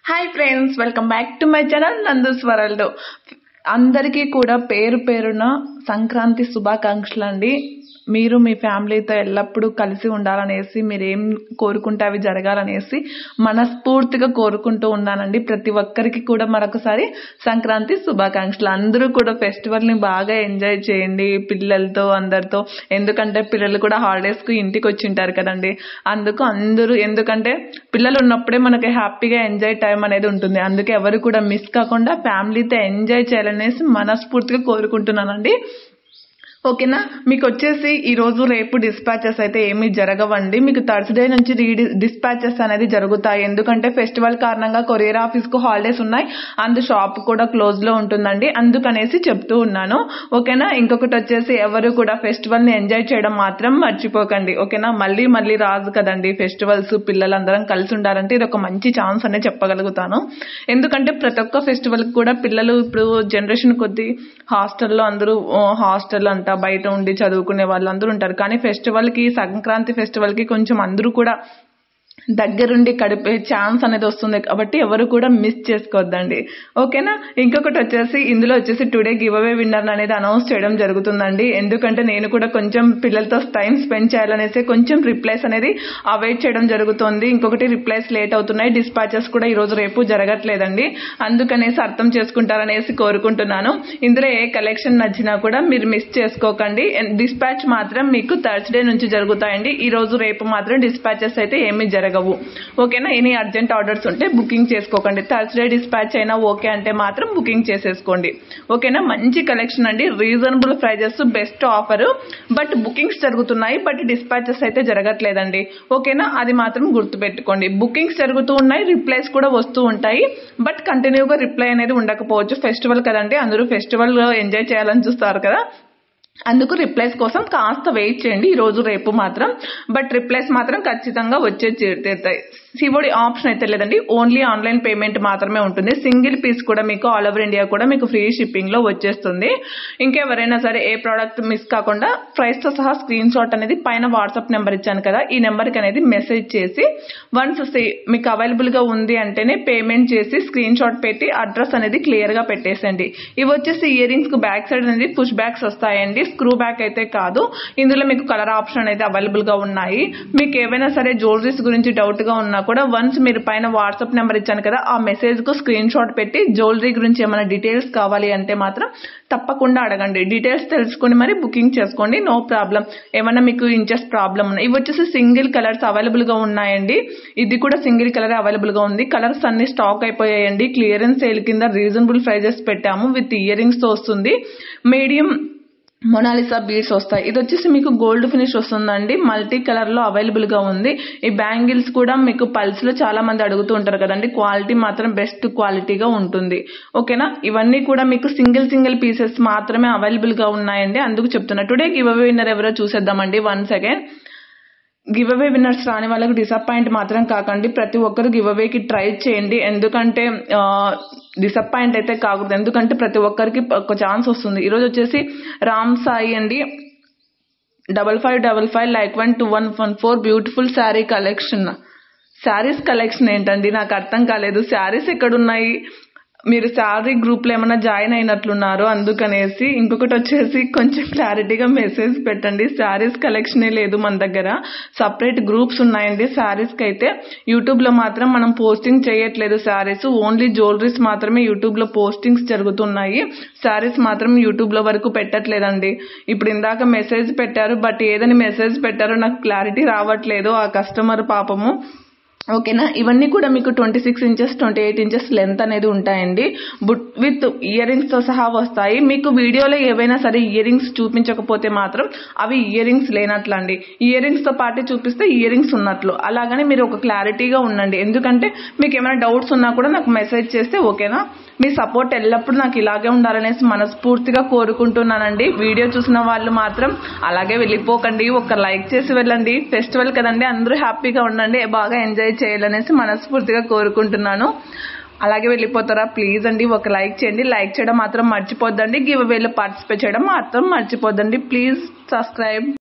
Hi friends, welcome back to my channel Nandu's world. అందరికీ కూడా పేరు పేరున సంక్రాంతి శుభాకాంక్షలు అండి. మీరు మీ ఫ్యామిలీతో ఎల్లప్పుడూ కలిసి ఉండాలనేసి, మీరు ఏం కోరుకుంటే అవి జరగాలనేసి మనస్ఫూర్తిగా కోరుకుంటూ ఉన్నానండి. ప్రతి ఒక్కరికి కూడా మరొకసారి సంక్రాంతి శుభాకాంక్షలు. అందరూ కూడా ఫెస్టివల్ని బాగా ఎంజాయ్ చేయండి పిల్లలతో, అందరితో. ఎందుకంటే పిల్లలు కూడా హాలిడేస్కు ఇంటికి వచ్చి ఉంటారు కదండి. ఎందుకంటే పిల్లలు ఉన్నప్పుడే మనకి హ్యాపీగా ఎంజాయ్ టైం అనేది ఉంటుంది. అందుకే ఎవరు కూడా మిస్ కాకుండా ఫ్యామిలీతో ఎంజాయ్ చేయాలనేసి మనస్ఫూర్తిగా కోరుకుంటున్నానండి. ఓకేనా. మీకు వచ్చేసి ఈరోజు రేపు డిస్పాచెస్ అయితే ఏమీ జరగవండి. మీకు థర్స్డే నుంచి డిస్పాచెస్ అనేది జరుగుతాయి. ఎందుకంటే ఫెస్టివల్ కారణంగా కొరియర్ ఆఫీస్కు హాలిడేస్ ఉన్నాయి, షాప్ కూడా క్లోజ్లో ఉంటుందండి. అందుకనేసి చెప్తూ ఉన్నాను. ఓకేనా. ఇంకొకటి వచ్చేసి ఎవరు కూడా ఫెస్టివల్ని ఎంజాయ్ చేయడం మాత్రం మర్చిపోకండి. ఓకేనా. మళ్ళీ రాదు కదండి ఫెస్టివల్స్. పిల్లలందరం కలిసి ఉండాలంటే ఇది ఒక మంచి ఛాన్స్ అనే చెప్పగలుగుతాను. ఎందుకంటే ప్రతి ఒక్క ఫెస్టివల్కి కూడా పిల్లలు ఇప్పుడు జనరేషన్ కొద్దీ హాస్టల్ అంట బయట ఉండి చదువుకునే వాళ్ళందరూ ఉంటారు. కానీ సంక్రాంతి ఫెస్టివల్కి కొంచెం అందరూ కూడా దగ్గరుండి గడిపే ఛాన్స్ అనేది వస్తుంది. కాబట్టి ఎవరు కూడా మిస్ చేసుకోవద్దండి. ఓకేనా. ఇంకొకటి వచ్చేసి ఇందులో వచ్చేసి టుడే గివ్ అవే విన్నర్ అనేది అనౌన్స్ చేయడం జరుగుతుందండి. ఎందుకంటే నేను కూడా కొంచెం పిల్లలతో టైం స్పెండ్ చేయాలనేసి కొంచెం రిప్లైస్ అనేది అవాయిడ్ చేయడం జరుగుతుంది. ఇంకొకటి రిప్లైస్ లేట్ అవుతున్నాయి. డిస్పాచెస్ కూడా ఈరోజు రేపు జరగట్లేదండి. అందుకనేసి అర్థం చేసుకుంటారనేసి కోరుకుంటున్నాను. ఇందులో ఏ కలెక్షన్ నచ్చినా కూడా మీరు మిస్ చేసుకోకండి. డిస్పాచ్ మాత్రం మీకు థర్స్డే నుంచి జరుగుతాయండి. ఈ రోజు రేపు మాత్రం డిస్పాచెస్ అయితే ఏమీ జరగవు. ఓకేనా. ఎనీ అర్జెంట్ ఆర్డర్స్ ఉంటే బుకింగ్ చేసుకోకండి. థర్స్డే డిస్పాచ్ అయినా ఓకే అంటే మాత్రం బుకింగ్ చేసేసుకోండి. ఓకేనా. మంచి కలెక్షన్ అండి. Reasonable prices, best offer. But bookings జరుగుతున్నాయి, బట్ డిస్పాచెస్ అయితే జరగట్లేదండి. ఓకేనా. అది మాత్రం గుర్తుపెట్టుకోండి. బుకింగ్స్ జరుగుతూ ఉన్నాయి, రిప్లైస్ కూడా వస్తూ ఉంటాయి. బట్ కంటిన్యూగా రిప్లై అనేది ఉండకపోవచ్చు. ఫెస్టివల్ కదండి, అందరూ ఫెస్టివల్ ఎంజాయ్ చేయాలని చూస్తారు కదా. అందుకు రిప్లైస్ కోసం కాస్త వెయిట్ చేయండి. ఈ రోజు రేపు మాత్రం. బట్ రిప్లైస్ మాత్రం ఖచ్చితంగా వచ్చే తీరుతాయి. సిఓడి ఆప్షన్ అయితే లేదండి. ఓన్లీ ఆన్లైన్ పేమెంట్ మాత్రమే ఉంటుంది. సింగిల్ పీస్ కూడా మీకు ఆల్ ఓవర్ ఇండియా కూడా మీకు ఫ్రీ షిప్పింగ్ లో వచ్చేస్తుంది. ఇంకెవరైనా సరే ఏ ప్రోడక్ట్ మిస్ కాకుండా ప్రైస్ తో సహా స్క్రీన్ షాట్ అనేది పైన వాట్సాప్ నెంబర్ ఇచ్చాను కదా, ఈ నెంబర్కి అనేది మెసేజ్ చేసి వన్స్ మీకు అవైలబుల్ గా ఉంది అంటేనే పేమెంట్ చేసి స్క్రీన్ షాట్ పెట్టి అడ్రస్ అనేది క్లియర్ గా పెట్టేసండి. ఇవి వచ్చేసి ఇయర్ రింగ్స్ కు బ్యాక్ సైడ్ అనేది పుష్ బ్యాక్స్ వస్తాయండి. స్క్రూ బ్యాక్ అయితే కాదు. ఇందులో మీకు కలర్ ఆప్షన్ అయితే అవైలబుల్ గా ఉన్నాయి. మీకు ఏవైనా సరే జ్యువెలరీస్ గురించి డౌట్ గా ఉన్నా కూడా వన్స్ మీరు పైన వాట్సాప్ నెంబర్ ఇచ్చాను కదా, ఆ మెసేజ్ కు స్క్రీన్ షాట్ పెట్టి జ్యువెలరీ గురించి ఏమైనా డీటెయిల్స్ కావాలి అంటే మాత్రం తప్పకుండా అడగండి. డీటెయిల్స్ తెలుసుకుని మరి బుకింగ్ చేసుకోండి. No problem. ఏమైనా మీకు ఇంచెస్ ప్రాబ్లం ఉన్నాయి. ఇవి వచ్చేసి సింగిల్ కలర్స్ అవైలబుల్ గా ఉన్నాయండి. ఇది కూడా సింగిల్ కలర్ అవైలబుల్ గా ఉంది. కలర్స్ అన్ని స్టాక్ అయిపోయాయండి. క్లియరెన్స్ సేల్ కింద రీజనబుల్ ప్రైజెస్ పెట్టాము. విత్ ఇయర్ రింగ్స్ తో వస్తుంది. మీడియం మొనాలిసా బీడ్స్ వస్తాయి. ఇది వచ్చేసి మీకు గోల్డ్ ఫినిష్ వస్తుందండి. మల్టీ కలర్ లో అవైలబుల్ గా ఉంది. ఈ బ్యాంగిల్స్ కూడా మీకు పల్స్ లో చాలా మంది అడుగుతూ ఉంటారు కదండి. క్వాలిటీ మాత్రం బెస్ట్ క్వాలిటీగా ఉంటుంది. ఓకేనా. ఇవన్నీ కూడా మీకు సింగిల్ పీసెస్ మాత్రమే అవైలబుల్ గా ఉన్నాయండి. అందుకు చెప్తున్నా. టుడే గివ్ అవే విన్నర్ ఎవరో చూసేద్దామండి. Once again give away winners రాని వాళ్ళకి డిసప్పాయింట్ మాత్రం కాకండి. ప్రతి ఒక్కరు గివ్ అవేకి ట్రై చేయండి. ఎందుకంటే డిసప్పాయింట్ అయితే కాకూడదు. ఎందుకంటే ప్రతి ఒక్కరికి ఒక ఛాన్స్ వస్తుంది. ఈరోజు వచ్చేసి రామ్ సాయి అండి 5555 beautiful sari collection. Saris collection ఏంటండి, నాకు అర్థం కాలేదు. శారీస్ ఎక్కడున్నాయి? మీరు శారీ గ్రూప్ లో ఏమైనా జాయిన్ అయినట్లున్నారు అందుకనేసి. ఇంకొకటి వచ్చేసి కొంచెం క్లారిటీగా మెసేజ్ పెట్టండి. శారీస్ కలెక్షనే లేదు మన దగ్గర. సపరేట్ గ్రూప్స్ ఉన్నాయండి శారీస్ కి అయితే. యూట్యూబ్ లో మాత్రం మనం పోస్టింగ్ చేయట్లేదు శారీస్. ఓన్లీ జ్యువెలరీస్ మాత్రమే యూట్యూబ్ లో పోస్టింగ్స్ జరుగుతున్నాయి. శారీస్ మాత్రం యూట్యూబ్ లో వరకు పెట్టట్లేదండి. ఇప్పుడు ఇందాక మెసేజ్ పెట్టారు, బట్ ఏదని మెసేజ్ పెట్టారో నాకు క్లారిటీ రావట్లేదు ఆ కస్టమర్ పాపము. ఓకేనా. ఇవన్నీ కూడా మీకు 26 ఇంచెస్ 28 ఇంచెస్ లెంత్ అనేది ఉంటాయండి. విత్ ఇయర్ రింగ్స్ తో సహా వస్తాయి. మీకు వీడియోలో ఏవైనా సరే ఇయర్ రింగ్స్ చూపించకపోతే మాత్రం అవి ఇయర్ రింగ్స్ లేనట్లు అండి. ఇయర్ రింగ్స్ తో పాటు చూపిస్తే ఇయర్ రింగ్స్ ఉన్నట్లు. అలాగని మీరు ఒక క్లారిటీగా ఉండండి. ఎందుకంటే మీకు ఏమైనా డౌట్స్ ఉన్నా కూడా నాకు మెసేజ్ చేస్తే ఓకేనా. మీ సపోర్ట్ ఎల్లప్పుడూ నాకు ఇలాగే ఉండాలనేసి మనస్ఫూర్తిగా కోరుకుంటున్నానండి. వీడియో చూసిన వాళ్ళు మాత్రం అలాగే వెళ్ళిపోకండి. ఒక లైక్ చేసి వెళ్ళండి. ఫెస్టివల్ కదండి, అందరూ హ్యాపీగా ఉండండి, బాగా ఎంజాయ్ చేయాలనేసి మనస్ఫూర్తిగా కోరుకుంటున్నాను. అలాగే వెళ్ళిపోతారా ప్లీజ్ అండి. ఒక లైక్ చేయండి. లైక్ చేయడం మాత్రం మర్చిపోద్దండి. గివ్ అవేలో పార్టిసిపేట్ చేయడం మాత్రం మర్చిపోద్దండి. Please subscribe.